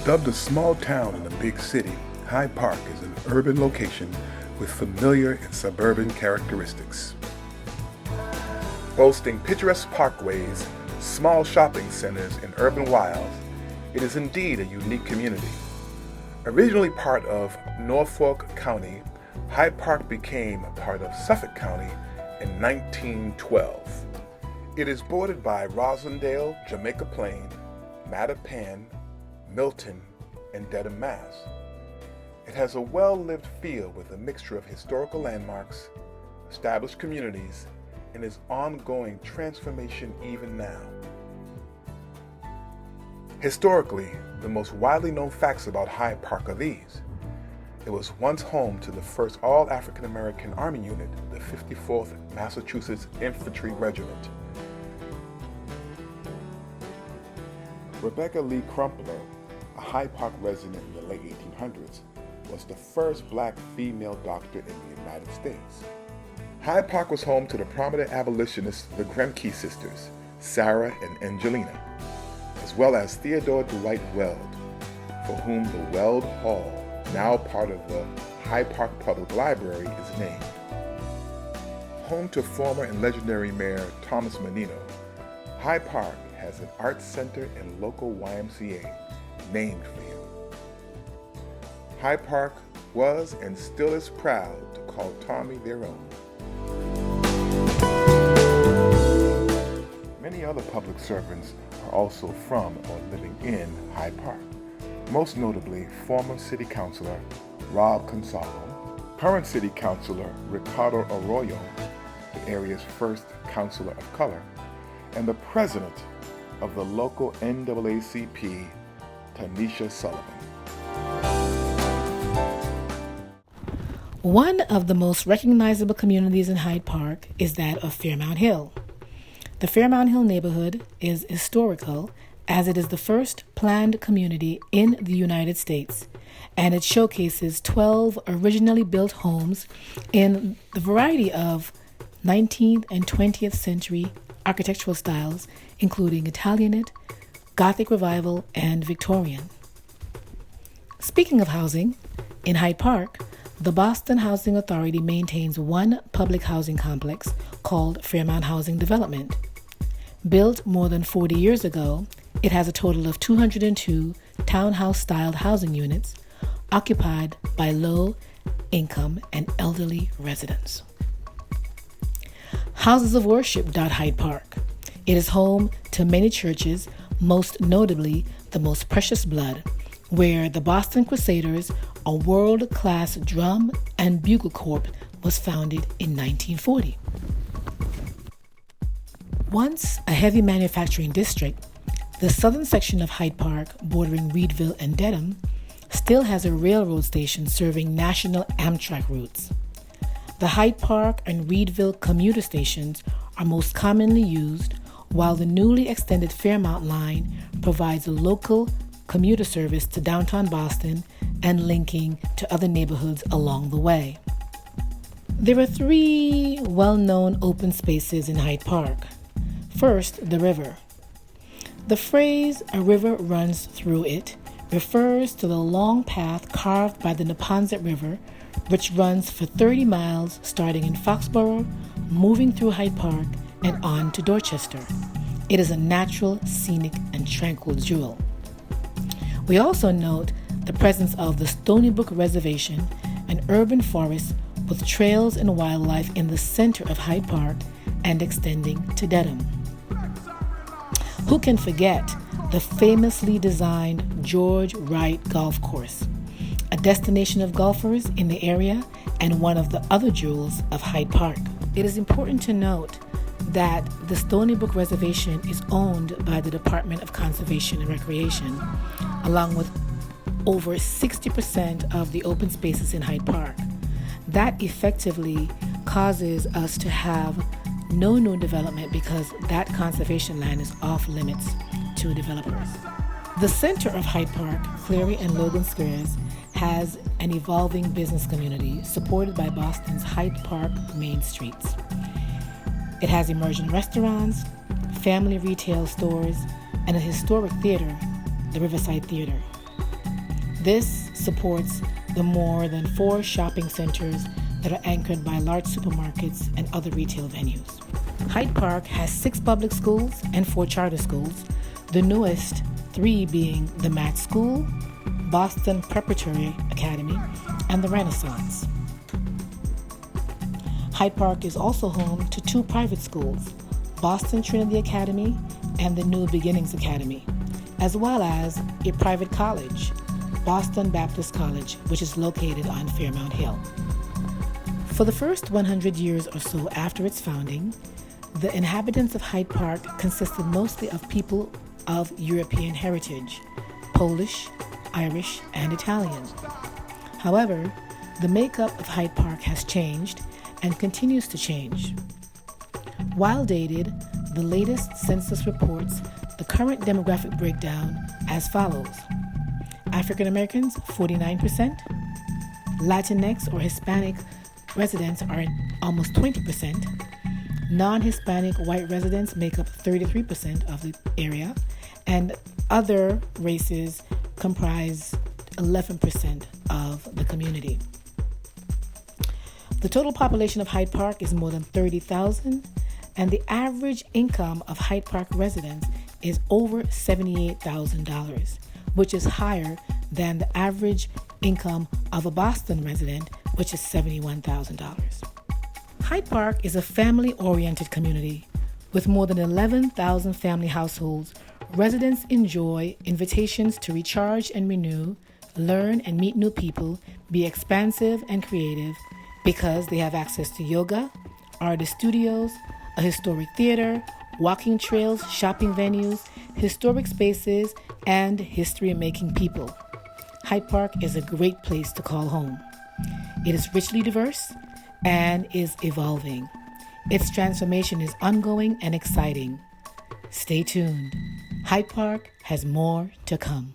Dubbed a small town in a big city, Hyde Park is an urban location with familiar and suburban characteristics. Boasting picturesque parkways, small shopping centers, and urban wilds, it is indeed a unique community. Originally part of Norfolk County, Hyde Park became a part of Suffolk County in 1912. It is bordered by Roslindale, Jamaica Plain, Mattapan, Milton, and Dedham, Mass. It has a well-lived feel with a mixture of historical landmarks, established communities, and its ongoing transformation even now. Historically, the most widely known facts about Hyde Park are these. It was once home to the first all-African American Army unit, the 54th Massachusetts Infantry Regiment. Rebecca Lee Crumpler, a Hyde Park resident in the late 1800s, was the first black female doctor in the United States. Hyde Park was home to the prominent abolitionists, the Grimke sisters, Sarah and Angelina, as well as Theodore Dwight Weld, for whom the Weld Hall, now part of the Hyde Park Public Library, is named. Home to former and legendary Mayor Thomas Menino, Hyde Park has an arts center and local YMCA named for him. Hyde Park was and still is proud to call Tommy their own. Many other public servants are also from or living in Hyde Park, most notably former City Councilor Rob Consolo, current City Councilor Ricardo Arroyo, the area's first councilor of color, and the president of the local NAACP, Tanisha Sullivan. One of the most recognizable communities in Hyde Park is that of Fairmount Hill. The Fairmount Hill neighborhood is historical as it is the first planned community in the United States, and it showcases 12 originally built homes in the variety of 19th and 20th century architectural styles, including Italianate, Gothic Revival, and Victorian. Speaking of housing, in Hyde Park, the Boston Housing Authority maintains one public housing complex called Fairmount Housing Development. Built more than 40 years ago, it has a total of 202 townhouse-styled housing units occupied by low-income and elderly residents. Houses of Worship. Hyde Park. It is home to many churches, most notably the Most Precious Blood, where the Boston Crusaders, a world-class drum and bugle corps, was founded in 1940. Once a heavy manufacturing district, the southern section of Hyde Park, bordering Reedville and Dedham, still has a railroad station serving national Amtrak routes. The Hyde Park and Reedville commuter stations are most commonly used, while the newly extended Fairmount line provides a local commuter service to downtown Boston and linking to other neighborhoods along the way. There are three well-known open spaces in Hyde Park. First, the river. The phrase "a river runs through it" refers to the long path carved by the Neponset River, which runs for 30 miles starting in Foxborough, moving through Hyde Park, and on to Dorchester. It is a natural, scenic, and tranquil jewel. We also note the presence of the Stony Brook Reservation, an urban forest with trails and wildlife in the center of Hyde Park and extending to Dedham. Who can forget the famously designed George Wright Golf Course, a destination of golfers in the area and one of the other jewels of Hyde Park? It is important to note that the Stony Brook Reservation is owned by the Department of Conservation and Recreation, along with over 60% of the open spaces in Hyde Park. That effectively causes us to have no new development because that conservation land is off limits to developers. The center of Hyde Park, Cleary and Logan Squares, has an evolving business community supported by Boston's Hyde Park main streets. It has emerging restaurants, family retail stores, and a historic theater, the Riverside Theater. This supports the more than 4 shopping centers that are anchored by large supermarkets and other retail venues. Hyde Park has 6 public schools and 4 charter schools, the newest 3 being the Matt School, Boston Preparatory Academy, and the Renaissance. Hyde Park is also home to 2 private schools, Boston Trinity Academy and the New Beginnings Academy, as well as a private college, Boston Baptist College, which is located on Fairmount Hill. For the first 100 years or so after its founding, the inhabitants of Hyde Park consisted mostly of people of European heritage, Polish, Irish, and Italian. However, the makeup of Hyde Park has changed and continues to change. While dated, the latest census reports the current demographic breakdown as follows. African Americans, 49%. Latinx or Hispanic residents are almost 20%. Non-Hispanic white residents make up 33% of the area, and other races comprise 11% of the community. The total population of Hyde Park is more than 30,000, and the average income of Hyde Park residents is over $78,000, which is higher than the average income of a Boston resident, which is $71,000. Hyde Park is a family-oriented community with more than 11,000 family households. Residents enjoy invitations to recharge and renew, learn and meet new people, be expansive and creative because they have access to yoga, artist studios, a historic theater, walking trails, shopping venues, historic spaces, and history-making people. Hyde Park is a great place to call home. It is richly diverse and is evolving. Its transformation is ongoing and exciting. Stay tuned. Hyde Park has more to come.